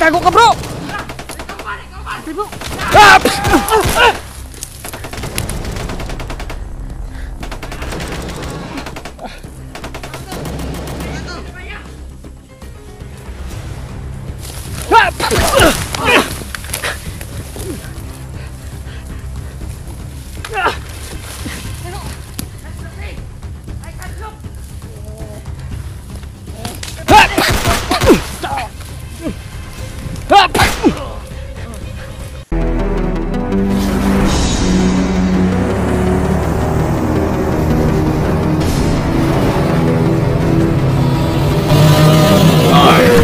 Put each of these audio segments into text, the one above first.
Tago ka, bro! Bro! Ah!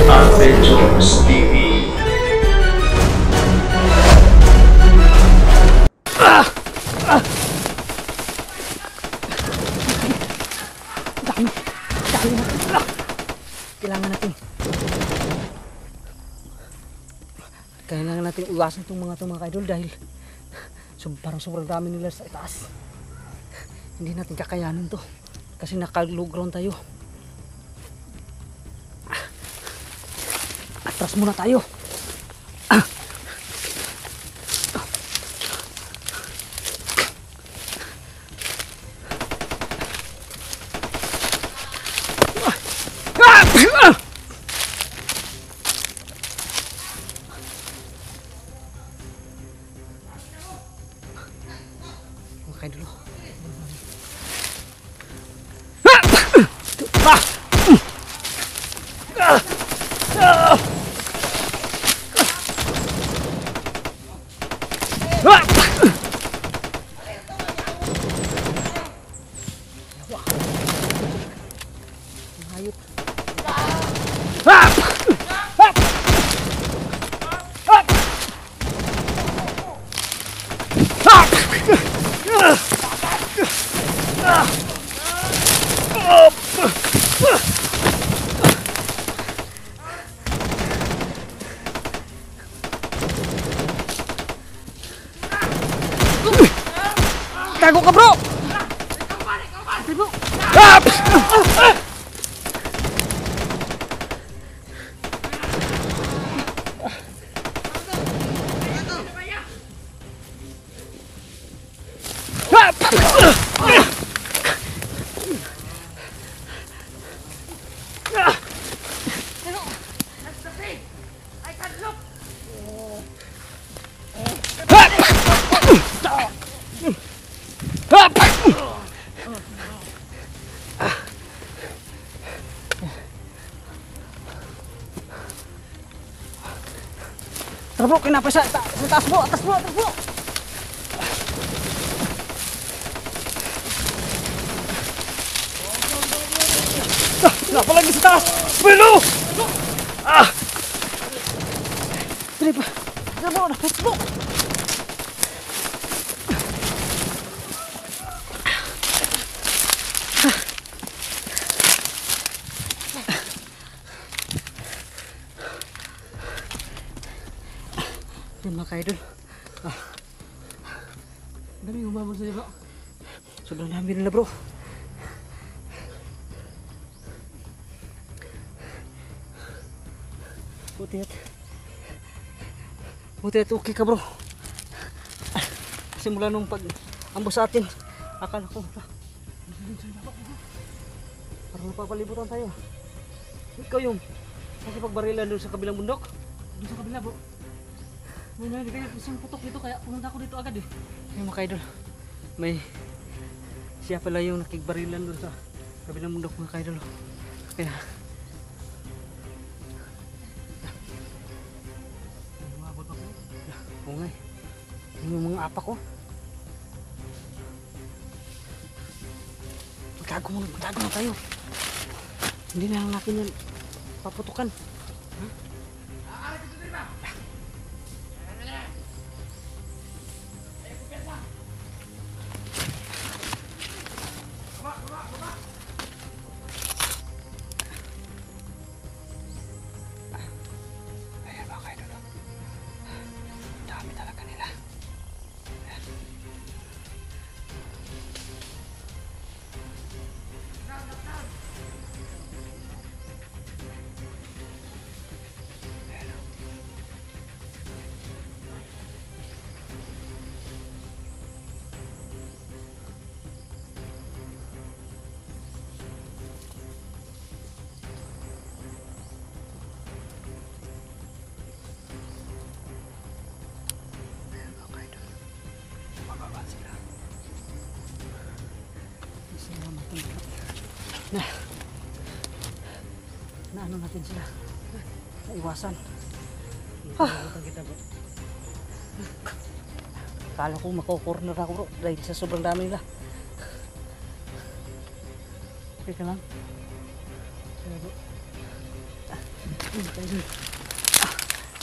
Adventures TV. Kailangan natin iwasan itong mga kaidol dahil parang sobrang dami nila sa itaas. Hindi natin kakayanin to kasi naka-low ground tayo. Atras muna tayo. Kain dulu. Tago ka, bro! Tara bro, kenapa sa taas bro, atas bro, atas bro. Kenapa lagi sa taas? Belo! Dali pa. Tara bro, let's go. Mga kaidol, dami umabot sa'yo bro. Sobrang dami nila bro. Buti at okay ka bro. Simula nung pag-ambos sa atin, akala ko parang napapalibutan tayo. Ikaw yung nakipagbarilan doon sa kabilang bundok. Doon sa kabila bro. May kaya isang putok dito kaya pumunta ako dito agad eh. Ay mga kaidol, may siya pala yung nakigbarilan doon sa kabilang bundok mga kaidol. Kaya umabot ako. Oo nga eh. Yung mga apa ko. Magtago na tayo. Hindi na lang natin yan paputukan. Na ano natin sila. Naiwasan. Nakalimutan kita bro. Kala ko mako-corner ako bro dahil sa sobrang dami nila. Teka lang. Sige bro.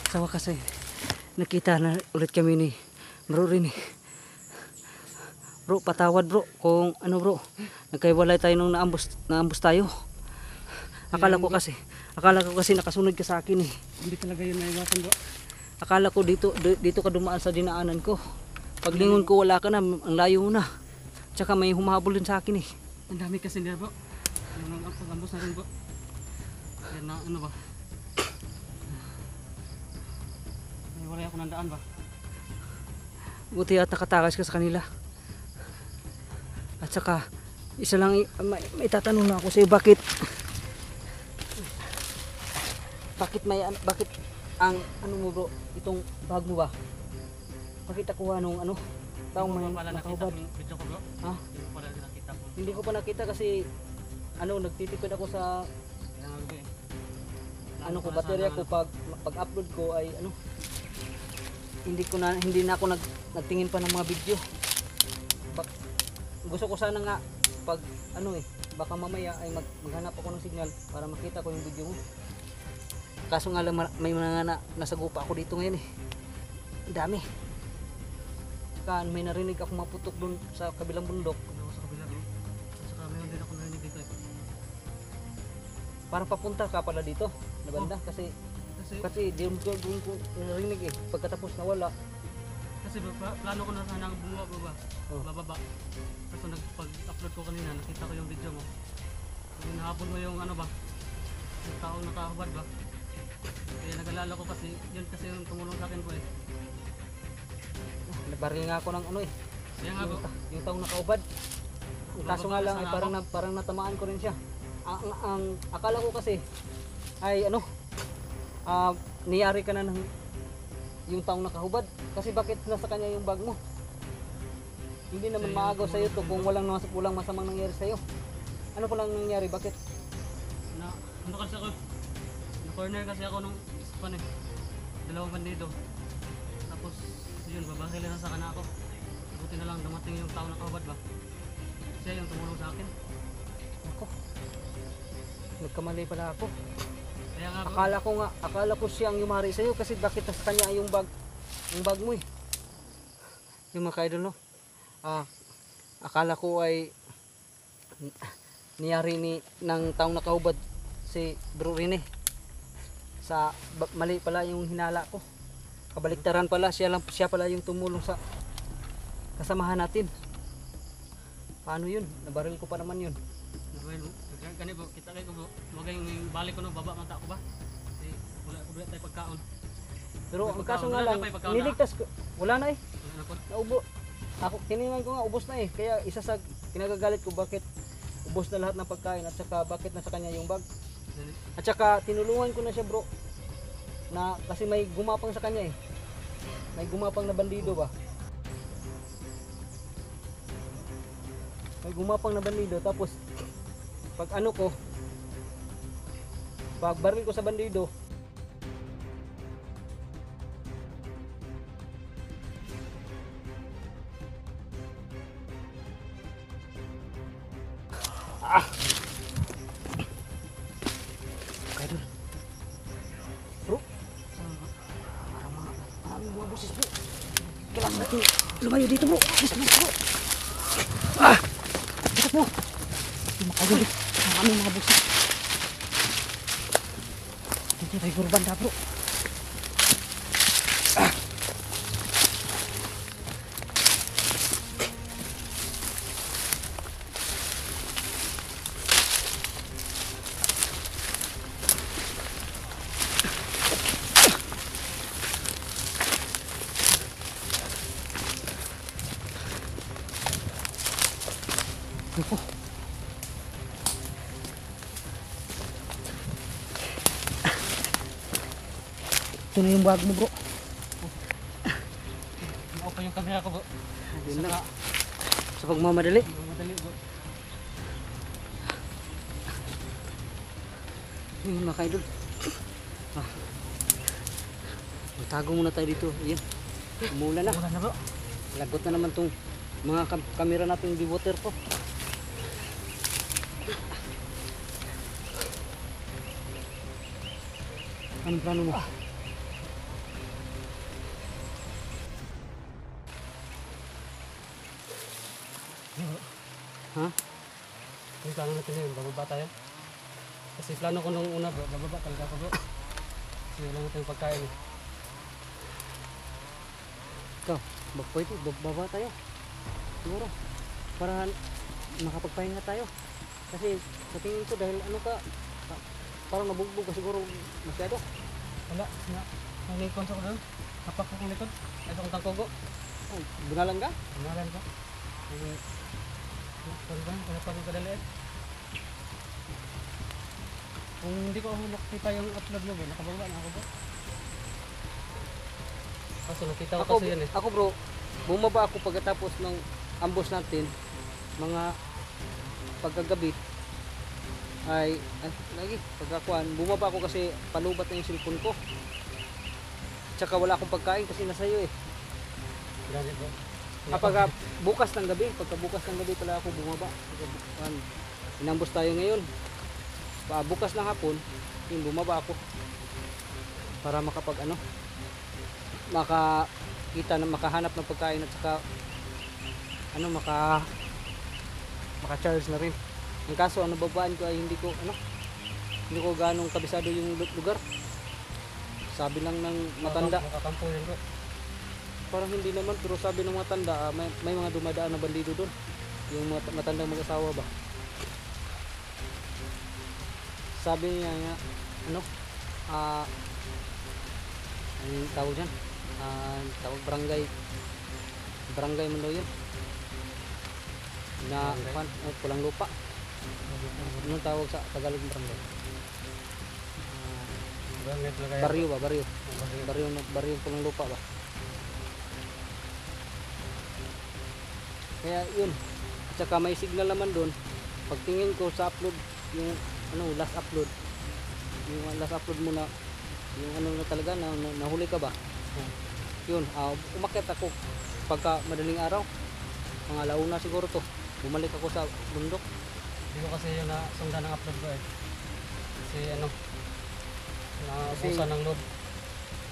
Sa wakas ay nakita na ulit kami ni Bro Rini. Bro, patawad bro kung ano bro, nagkaiwalay tayo nung naambos tayo. Akala ko kasi nakasunod ka sa akin eh. Hindi talaga yun naiwasan bro. Akala ko dito ka dumaan sa dinaanan ko. Paglingon ko wala ka na, ang layo mo na. Tsaka may humahabol din sa akin eh. Ang dami kasi nila bro. Yung pag-ambos natin bro. Kaya na ano ba? May wala ako ng daan ba? Buti at nakatakas ka sa kanila. At saka isa lang may tatanong na ako sa iyo, bakit ang ano mo bro, itong bag mo ba? Bakit nakuha nung ano? Taong may nakahubad. Video ko bro. Ha? Hindi ko pala nakita po. Hindi ko pa nakita kasi ano, nagtitipid ako sa Kaya nga bro eh. ano ko, baterya ko pag-upload ko ay ano, hindi na ako nagtingin pa ng mga video. Gusto ko sana nga pag ano eh, baka mamaya ay maghanap ako ng signal para makita ko yung video mo. Kaso nga lang may mga nasagupa ako dito ngayon eh. Ang dami. Saka may narinig ako maputok doon sa kabilang bundok. Ano sa kabila bro. At saka mayroon din ako narinig dito eh. Parang papunta ka pala dito na banda kasi doon ko narinig eh. Pagkatapos nawala. Kasi plano ko na sana bumaba baba. Oh. Bababa. Kasi pag-upload ko kanina, nakita ko yung video mo. Kung nahabol mo yung ano ba? Yung taong nakahubad ba? Kaya nag-alala ko kasi, yun kasi yung tumulong sa akin po eh. Nabaril nga ako ng ano eh. Kaya nga bro. Yung taong nakaubad. Ang kaso nga lang ay parang natamaan ko rin siya. Ang akala ko kasi ay ano, niyari ka na ng yung taong nakahubad. Kasi bakit nasa kanya yung bag mo? Hindi naman maagaw sa'yo to kung walang masamang nangyari sa'yo. Ano pa lang nangyari? Bakit? Ano kasi ako, na-corner kasi ako nung ispan eh. Dalawang bandido. Tapos yun, babakilin na sa kana ako. Buti na lang dumating yung tao nakahubad ba? Siya yung tumulong sa akin. Ako. Nagkamali pala ako. Kaya nga bro. Akala ko siyang yumari sa'yo kasi bakit nasa kanya yung bag mo eh. Yung mga ka-idol no? Akala ko ay niyari ng taong nakahubad si Bro Rene. Mali pala yung hinala ko. Kabaliktaran pala, siya pala yung tumulong sa kasamahan natin. Paano yun? Nabaril ko pa naman yun. Well, gani bro, kita kayo bro. Magay yung balik ko no, baba mata ko ba? Kasi wala tayo pagkaon. Pero May ang kaso pagkaon. nga Wala lang, na pa yung pagkaon niligtas ko. Wala na eh. Wala na po. Naubo. Ako, tiningan ko nga, ubos na eh. Kaya isa sa kinagagalit ko bakit ubos na lahat ng pagkain at saka bakit nasa kanya yung bag. At saka tinulungan ko na siya bro. Na kasi may gumapang sa kanya eh. May gumapang na bandido ba? May gumapang na bandido tapos pag ano ko, pag baril ko sa bandido, Kaidol. Bro, maraming mga boses bro. Kailangan natin lumayo dito bro. Bro. Ito po. Hindi makaidol. Maraming mga boses. Dito tayo gurbanda bro. Ako. Ito na yung bag mo bro. Ako pa yung camera ko bro. Yun na. Sa pagmamadali. Madali bro. Ayun mga kaidol. Ah. Magtago muna tayo dito. Ayan. Umulan na. Wala na bro. Lagot na naman tong mga kamera natin di water po. Anong plano mo? Ha? Yung plano natin yun, bababa tayo. Kasi plano ko nung una bro, bababa talaga ako bro. Kasi wala natin yung pagkain eh. Ikaw, pwede, baba tayo. Siguro. Para makapagpahinga tayo. Kasi sa tingin ko dahil ano ka, parang nabugbog ka siguro masyado. Wala, may likod ako doon. Kapak ko kong likod. Ay, sa kong tangkogo. Oh, bunalan ka? Pangalan ko. Ano ba? Ano kadali eh? Kung hindi ko nakita yung upload mo bro, nakababa na ako bro. Kaso nakita ko kasi yan eh. Ako bro, bumaba ako pagkatapos ng ambos natin, mga pagkagabi ay lagi pagkakuan, bumaba ako kasi palubat na yung cellphone ko. Tsaka wala akong pagkain kasi nasa iyo eh. Grabe bro. Kapag bukas ng gabi, pagkabukas ng gabi pala ako bumaba. Inambos tayo ngayon. Bukas ng hapon, yung bumaba ako para makapag ano, makakita na makahanap ng pagkain at saka ano maka-charge na rin. Ang kaso ano babaan ko ay hindi ko ganong kabisado yung lugar. Sabi lang ng matanda. Makakampo yun bro. Parang hindi naman pero sabi ng matanda may mga dumadaan na bandido doon. Yung matandang mag-asawa ba. Sabi niya nga ano ang tawag dyan tawag barangay man daw yun na pulang lupa. Anong tawag sa Tagalog ng barangay? Baryo ba? Baryo pulang lupa ba? Kaya yun. At saka may signal naman doon. Pagtingin ko sa upload yung last upload mo na yung ano na talaga na nahuli ka ba? Yun, umakyat ako pagka madaling araw. Mga alauna siguro to. Bumalik ako sa bundok. Hindi ko kasi yun na sundan ng upload ko eh. Kasi ano, naubusan ng load.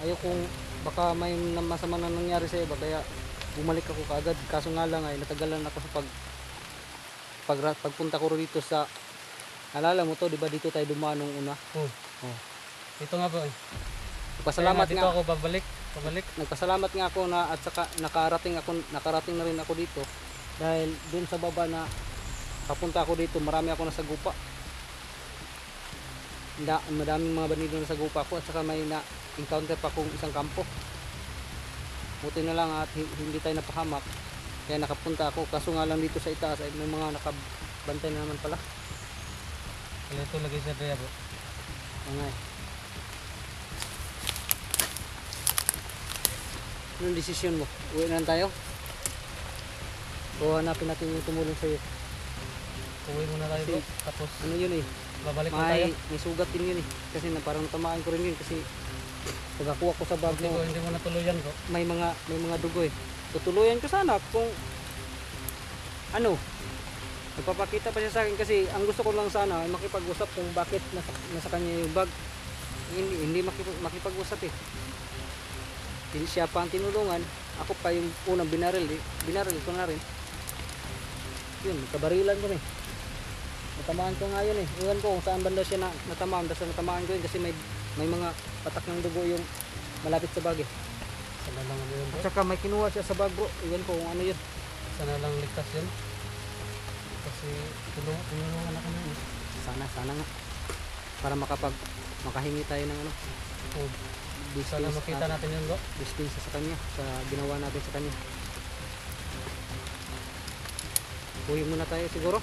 Ayaw kung baka may masama na nangyari sa iba kaya bumalik ako kaagad. Kaso nga lang ay natagalan ako sa pagpunta ko dito sa alala mo to, di ba dito tayo dumaan nung una? Oh. Ito nga bro eh. Pasalamat dito nga ako pabalik. Nagpasalamat nga ako na at saka nakarating na rin ako dito dahil dun sa baba na papunta ako dito marami ako nasa gupa. Madaming mga bandido nasa gupa ko at saka may na-encounter pa akong isang kampo. Buti na lang at hindi tayo napahamak kaya nakapunta ako kaso nga lang dito sa itaas ay may mga nakabantay na naman pala. Kaya ito lagi sa daya bro. Angay. Anong desisyon mo? Uwi na lang tayo? O hanapin natin yung tumulong sa'yo? Uwi muna tayo bro. Tapos Ano yun eh? babalik na tayo. May sugat din yun eh. Kasi parang tamaan ko rin yun kasi pagkakuha ko sa bag mo, Hindi mo natuluyan bro. may mga dugo eh. Tutuluyan ko sana kung ano, nagpapakita pa siya sa akin kasi ang gusto ko lang sana ay makipag-usap kung bakit nasa kanya yung bag. Hindi makipag-usap eh. Hindi siya pa ang tinulungan, ako pa yung unang binaril ko na rin. Yun, kabarilan ko eh. Natamaan ko nga yun eh. Iwan ko kung saan banda siya natamaan. Basta natamaan ko yun kasi may mga patak ng dugo yung malapit sa bag eh. Sana lang ano yun bro. At saka may kinuha siya sa bag bro. Iwan ko kung ano yun. Sana lang ligtas yun. Kasi tulungan ako na yun. Sana nga. Para makahingi tayo ng ano. Oh. Sana makita natin yun bro. Dispensa sa kanya. Sa ginawa natin sa kanya. Uwi muna tayo siguro.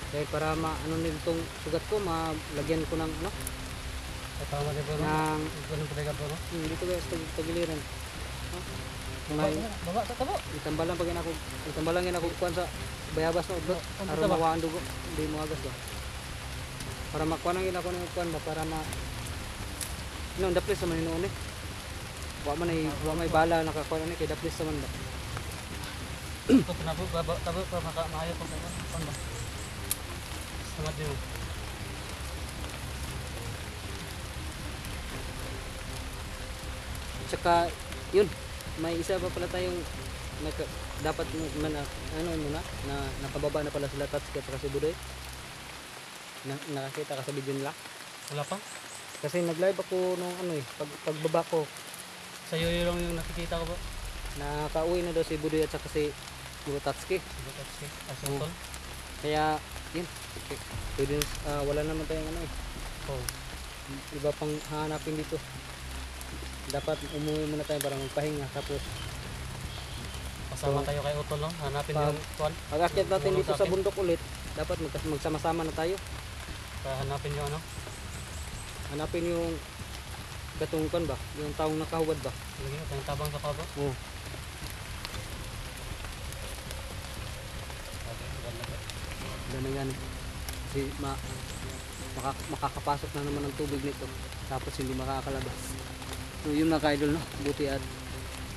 Dahil para nitong sugat ko, malagyan ko ng ano. Tama din bro. Ganun talaga bro no? Dito guys, tagiliran. Baba sa tabo. Itambalan ako kuan sa bayabas no, udlot. Aron mawaan dugo. Hindi mo agas ba. Para makuha nang ila ko ng kuan ba para ma no daplis naman hinuon eh. Wa may bala nakakuha ni kay daplis naman ba. Ito pinabo tabo pa maayo ko kon ba. Salamat din. Tsaka yun, may isa pa pala tayong dapat ano muna na nakababa na pala sila Tatsuki at si Budoy. Nakakita ka sa video nila. Wala pa? Kasi nag-live ako nung ano eh, pagbaba ko. Sa iyo lang yung nakikita ko ba? Nakauwi na daw si Budoy at saka si Tatsuki. Asungtol? Kaya yun, pwede, wala naman tayong ano eh. Oh. Iba pang hanapin dito. Dapat umuwi muna tayo para magpahinga. Tapos Kasama tayo kay Utol, no? Hanapin yung kwan. pag-akyat natin dito sa bundok ulit, dapat magsama-sama na tayo. Hanapin yung ano? Hanapin yung katungkan ba? Yung taong nakahubad ba? Lagi mo, tayong tabang sa pabo. Oo. Ganun yan eh. Kasi makakapasok na naman ng tubig nito. Tapos hindi makakalabas. So yun mga ka-idol, no? Buti at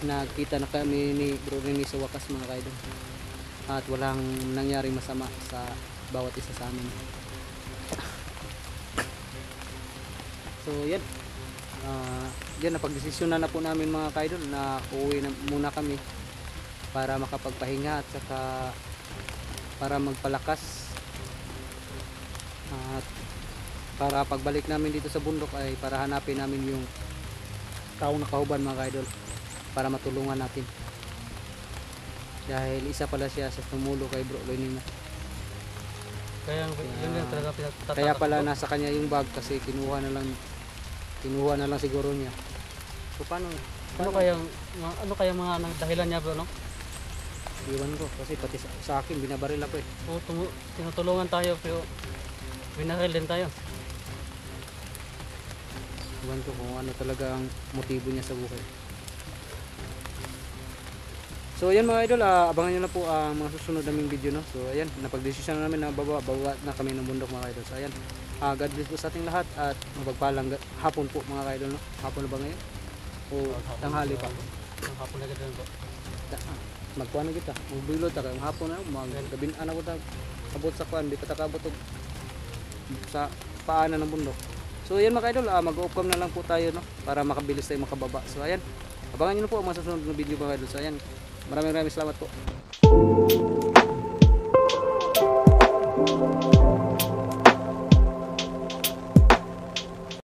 nakita na kami ni Bro Rene sa wakas mga ka-idol. At walang nangyaring masama sa bawat isa sa amin. So yan. Yan napagdesisyon na po namin mga ka-idol na uuwi na muna kami para makapagpahinga at saka para magpalakas. At para pagbalik namin dito sa bundok ay para hanapin namin yung taong nakahuban mga ka-idol para matulungan natin dahil isa pala siya sa tumulo kay Bro Rene. Kaya yun yung talaga pinagtatakot. Kaya pala nasa kanya yung bag kasi kinuha na lang siguro niya. So paano Ano kaya mga dahilan niya bro, no? iwan ko kasi pati sa akin binabaril ako eh. O, tinutulungan tayo pero binaril din tayo. Iwan ko kung ano talaga ang motibo niya sa buhay. So ayan mga idol, abangan nyo na po ang mga susunod naming video, no? So ayan, napagdesisyon na namin na baba na kami ng bundok mga idol. So ayan, God bless po sa ating lahat at mapagpalang hapon po mga idol, no? Hapon na ba ngayon? O tanghali pa? Ang hapon na gano'n po. Magkuha na kita, magbilod ta kayong hapon na, magabinaan ako ta abot sa kuan, di pa takabot sa paanan ng bundok. So ayan mga idol, mag-off-cam na lang po tayo, no? Para makabilis tayo makababa. So ayan, abangan nyo na po ang mga susunod na video mga idol. So ayan, maraming salamat po.